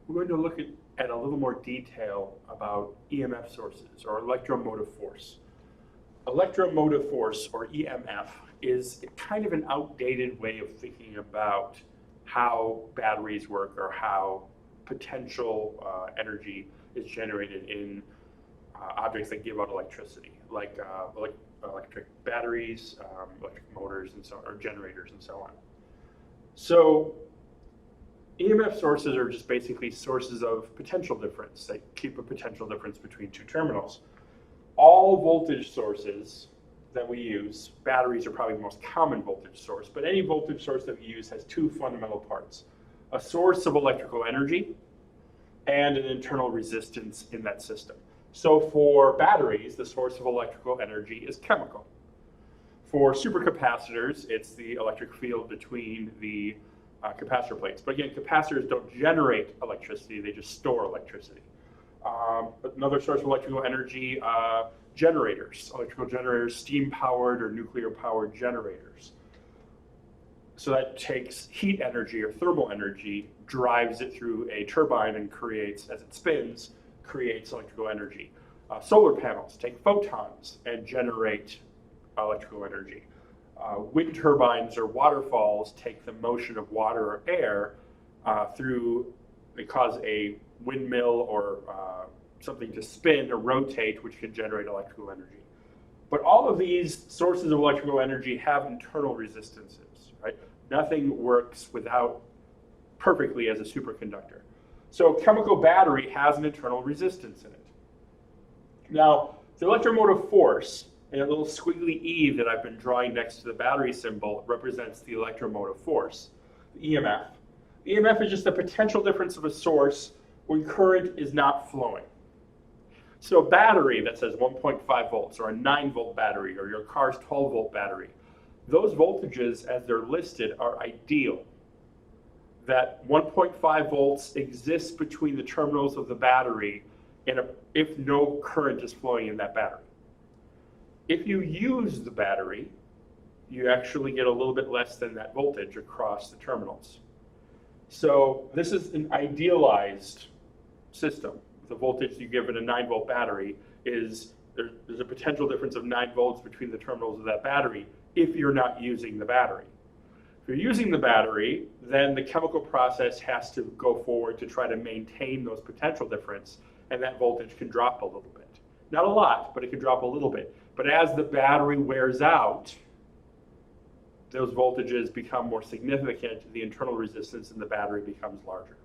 we're going to look at a little more detail about EMF sources or electromotive force. Electromotive force, or EMF, is kind of an outdated way of thinking about how batteries work or how potential energy is generated in objects that give out electricity, like electric batteries, electric motors, and so on, or generators, and so on. So EMF sources are just basically sources of potential difference. They keep a potential difference between two terminals. All voltage sources that we use, batteries are probably the most common voltage source, but any voltage source that we use has two fundamental parts: a source of electrical energy and an internal resistance in that system. So for batteries, the source of electrical energy is chemical. For supercapacitors, it's the electric field between the capacitor plates. But again, capacitors don't generate electricity, they just store electricity. But another source of electrical energy, generators, electrical generators, steam-powered or nuclear-powered generators. So that takes heat energy or thermal energy, drives it through a turbine and creates, as it spins, creates electrical energy. Solar panels take photons and generate electrical energy. Wind turbines or waterfalls take the motion of water or air they cause a windmill or something to spin or rotate, which can generate electrical energy. But all of these sources of electrical energy have internal resistances, right? Nothing works perfectly as a superconductor. So a chemical battery has an internal resistance in it. Now, the electromotive force, and a little squiggly E that I've been drawing next to the battery symbol, represents the electromotive force, the EMF. The EMF is just the potential difference of a source when current is not flowing. So a battery that says 1.5 volts, or a 9-volt battery, or your car's 12-volt battery, those voltages, as they're listed, are ideal. That 1.5 volts exists between the terminals of the battery if no current is flowing in that battery. If you use the battery, you actually get a little bit less than that voltage across the terminals. So this is an idealized system. The voltage you give in a 9-volt battery is, there's a potential difference of 9 volts between the terminals of that battery if you're not using the battery. If you're using the battery, then the chemical process has to go forward to try to maintain those potential difference, and that voltage can drop a little bit. Not a lot, but it can drop a little bit. But as the battery wears out, those voltages become more significant, the internal resistance in the battery becomes larger.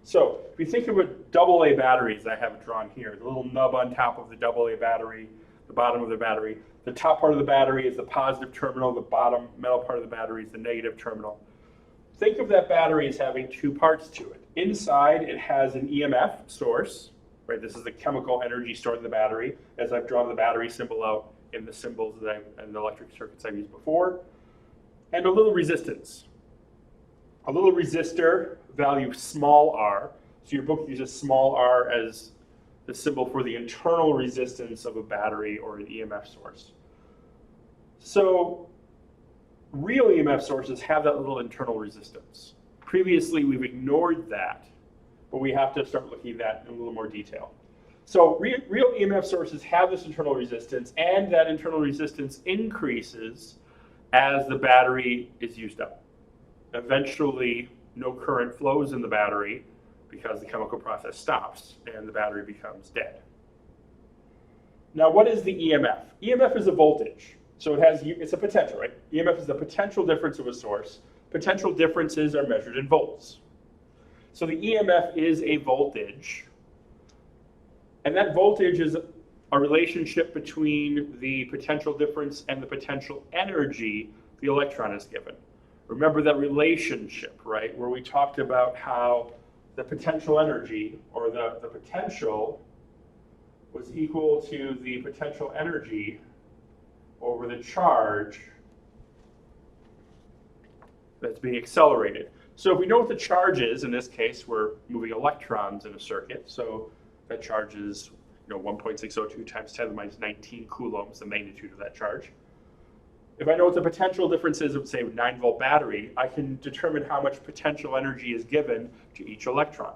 So if you think of AA batteries I have drawn here, the little nub on top of the AA battery, the bottom of the battery, the top part of the battery is the positive terminal, the bottom metal part of the battery is the negative terminal. Think of that battery as having two parts to it. Inside, it has an EMF source, right? This is the chemical energy stored in the battery, as I've drawn the battery symbol out in the symbols and the electric circuits I've used before, and a little resistance. A little resistor, value small r. So your book uses small r as the symbol for the internal resistance of a battery or an EMF source. So real EMF sources have that little internal resistance. Previously, we've ignored that, but we have to start looking at that in a little more detail. So real EMF sources have this internal resistance, and that internal resistance increases as the battery is used up. Eventually, no current flows in the battery because the chemical process stops and the battery becomes dead. Now, what is the EMF? EMF is a voltage. So it's a potential, right? EMF is the potential difference of a source. Potential differences are measured in volts. So the EMF is a voltage, and that voltage is a relationship between the potential difference and the potential energy the electron is given. Remember that relationship, right, where we talked about how the potential energy, or the potential, was equal to the potential energy over the charge that's being accelerated. So if we know what the charge is, in this case, we're moving electrons in a circuit, so that charge is 1.602 times 10 to the minus 19 coulombs, the magnitude of that charge. If I know what the potential difference is of, say, a 9-volt battery, I can determine how much potential energy is given to each electron.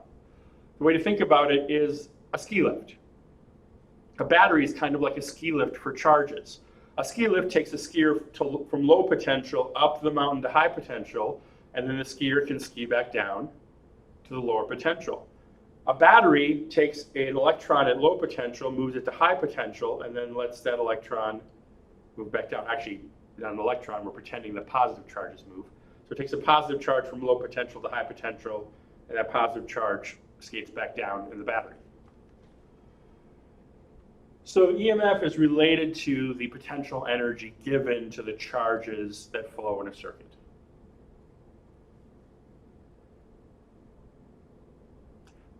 The way to think about it is a ski lift. A battery is kind of like a ski lift for charges. A ski lift takes a skier from low potential up the mountain to high potential, and then the skier can ski back down to the lower potential. A battery takes an electron at low potential, moves it to high potential, and then lets that electron move back down. Actually, not an electron, we're pretending the positive charges move. So it takes a positive charge from low potential to high potential, and that positive charge skates back down in the battery. So EMF is related to the potential energy given to the charges that flow in a circuit.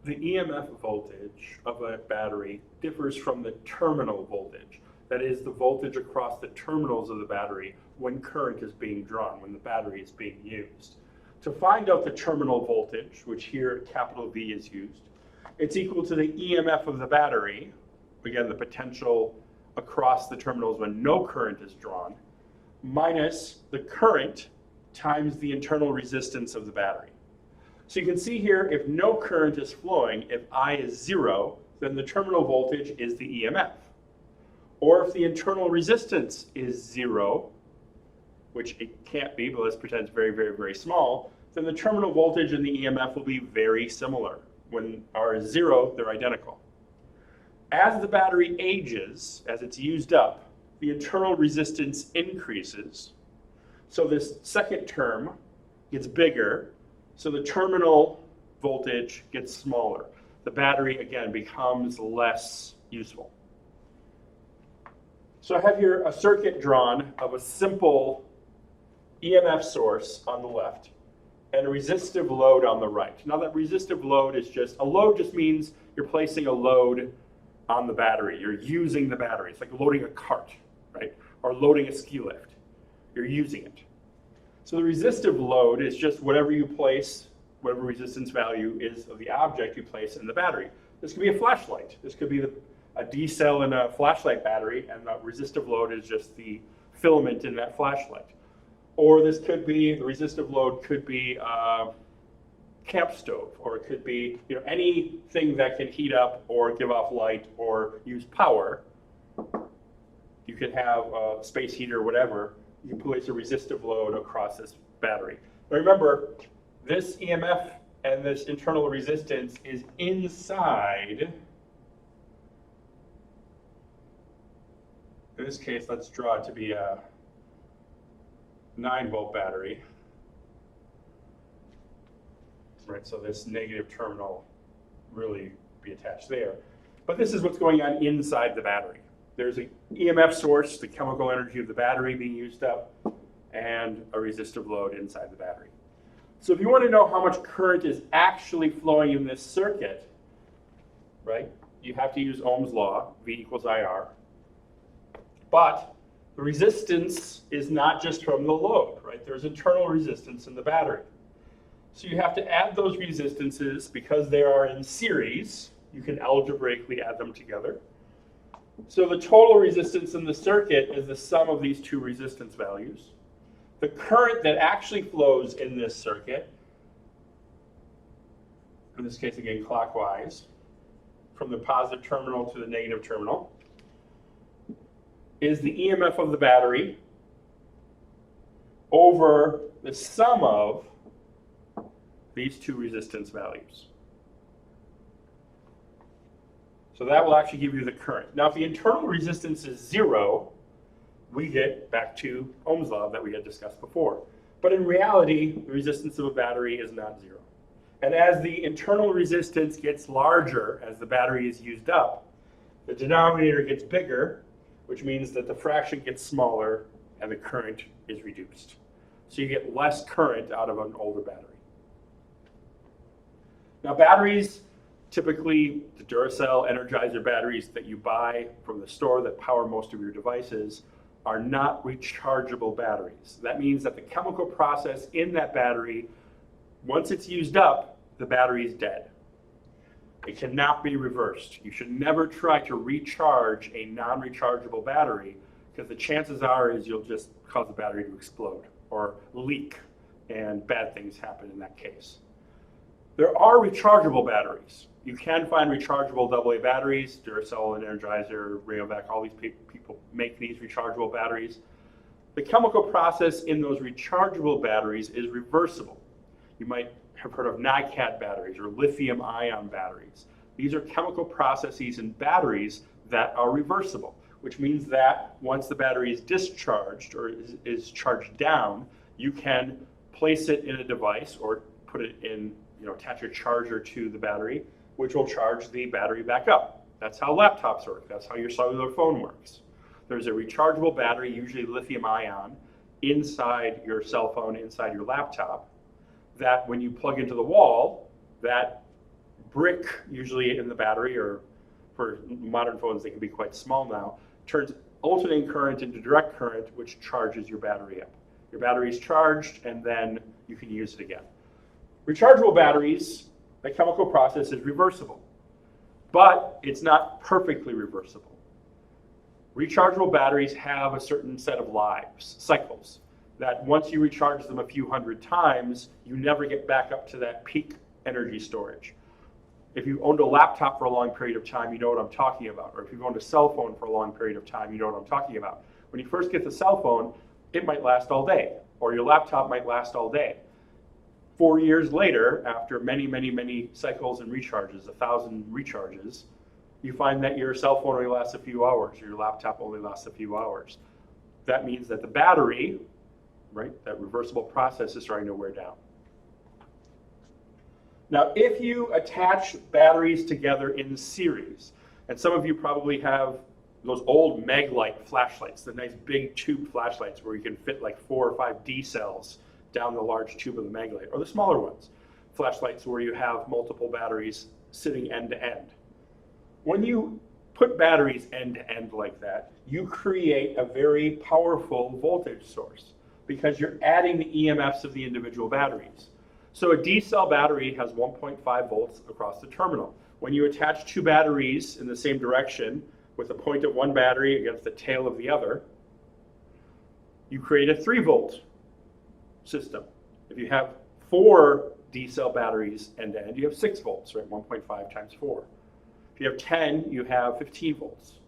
The EMF voltage of a battery differs from the terminal voltage. That is the voltage across the terminals of the battery when current is being drawn, when the battery is being used. To find out the terminal voltage, which here capital V is used, it's equal to the EMF of the battery, again the potential across the terminals when no current is drawn, minus the current times the internal resistance of the battery. So you can see here, if no current is flowing, if I is 0, then the terminal voltage is the EMF. Or if the internal resistance is 0, which it can't be, but let's pretend it's very, very, very small, then the terminal voltage and the EMF will be very similar. When R is 0, they're identical. As the battery ages, as it's used up, the internal resistance increases. So this second term gets bigger, so the terminal voltage gets smaller. The battery, again, becomes less useful. So I have here a circuit drawn of a simple EMF source on the left and a resistive load on the right. Now that resistive load is just, a load just means you're placing a load on the battery. You're using the battery. It's like loading a cart, right? Or loading a ski lift. You're using it. So the resistive load is just whatever you place, whatever resistance value is of the object you place in the battery. This could be a flashlight. This could be a D cell in a flashlight battery, and the resistive load is just the filament in that flashlight. Or this could be, the resistive load could be a camp stove, or it could be anything that can heat up or give off light or use power. You could have a space heater or whatever. You place a resistive load across this battery. Now remember, this EMF and this internal resistance is inside. In this case, let's draw it to be a 9-volt battery. Right, so this negative terminal really be attached there. But this is what's going on inside the battery. There's an EMF source, the chemical energy of the battery being used up, and a resistive load inside the battery. So if you want to know how much current is actually flowing in this circuit, right, you have to use Ohm's law, V equals IR. But the resistance is not just from the load, right? There's internal resistance in the battery. So you have to add those resistances because they are in series. You can algebraically add them together. So the total resistance in the circuit is the sum of these two resistance values. The current that actually flows in this circuit, in this case again clockwise, from the positive terminal to the negative terminal, is the EMF of the battery over the sum of these two resistance values. So that will actually give you the current. Now if the internal resistance is 0, we get back to Ohm's law that we had discussed before. But in reality, the resistance of a battery is not 0. And as the internal resistance gets larger, as the battery is used up, the denominator gets bigger, which means that the fraction gets smaller and the current is reduced. So you get less current out of an older battery. Now batteries, typically the Duracell Energizer batteries that you buy from the store that power most of your devices, are not rechargeable batteries. That means that the chemical process in that battery, once it's used up, the battery is dead. It cannot be reversed. You should never try to recharge a non-rechargeable battery because the chances are is you'll just cause the battery to explode or leak, and bad things happen in that case. There are rechargeable batteries. You can find rechargeable AA batteries. Duracell and Energizer, Rayovac, all these people make these rechargeable batteries. The chemical process in those rechargeable batteries is reversible. You might have heard of NiCad batteries or lithium-ion batteries. These are chemical processes in batteries that are reversible, which means that once the battery is discharged or is charged down, you can place it in a device or put it in, attach a charger to the battery, which will charge the battery back up. That's how laptops work. That's how your cellular phone works. There's a rechargeable battery, usually lithium-ion, inside your cell phone, inside your laptop, that when you plug into the wall, that brick, usually in the battery, or for modern phones, they can be quite small now, turns alternating current into direct current, which charges your battery up. Your battery is charged, and then you can use it again. Rechargeable batteries, the chemical process is reversible, but it's not perfectly reversible. Rechargeable batteries have a certain set of lives, cycles, that once you recharge them a few hundred times, you never get back up to that peak energy storage. If you've owned a laptop for a long period of time, you know what I'm talking about. Or if you've owned a cell phone for a long period of time, you know what I'm talking about. When you first get the cell phone, it might last all day, or your laptop might last all day. 4 years later, after many, many, many cycles and recharges, 1,000 recharges, you find that your cell phone only lasts a few hours, or your laptop only lasts a few hours. That means that the battery, right, that reversible process is starting to wear down. Now, if you attach batteries together in series, and some of you probably have those old Maglite flashlights, the nice big tube flashlights where you can fit like 4 or 5 D cells down the large tube of the Maglite, or the smaller ones, flashlights where you have multiple batteries sitting end to end. When you put batteries end to end like that, you create a very powerful voltage source because you're adding the EMFs of the individual batteries. So a D cell battery has 1.5 volts across the terminal. When you attach 2 batteries in the same direction with the point of one battery against the tail of the other, you create a 3 volt system. If you have 4 D cell batteries end to end, you have 6 volts, right? 1.5 times 4. If you have 10, you have 15 volts.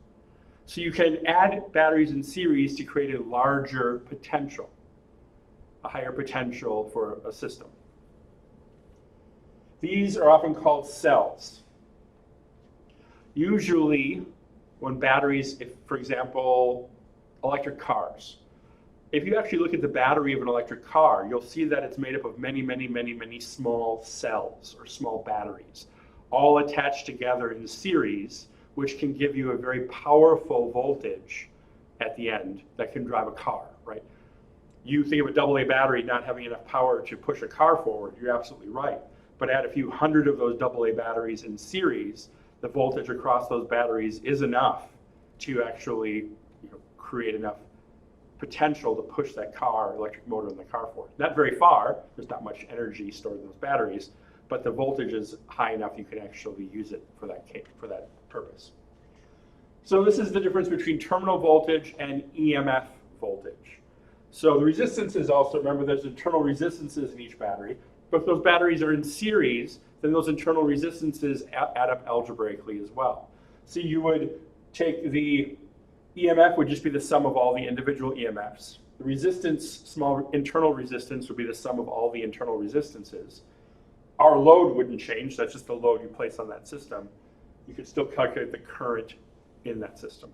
So you can add batteries in series to create a larger potential, a higher potential for a system. These are often called cells. Usually, when batteries, if, for example, electric cars, if you actually look at the battery of an electric car, you'll see that it's made up of many, many, many, many small cells or small batteries, all attached together in series, which can give you a very powerful voltage at the end that can drive a car, right? You think of a AA battery not having enough power to push a car forward, you're absolutely right. But add a few hundred of those AA batteries in series, the voltage across those batteries is enough to actually create enough potential to push that car, electric motor in the car forward. Not very far, there's not much energy stored in those batteries, but the voltage is high enough you can actually use it for that purpose. So this is the difference between terminal voltage and EMF voltage. So the resistances also, remember there's internal resistances in each battery, but if those batteries are in series, then those internal resistances add up algebraically as well. So you would take the EMF would just be the sum of all the individual EMFs. The resistance, small internal resistance, would be the sum of all the internal resistances. Our load wouldn't change, that's just the load you place on that system. You could still calculate the current in that system.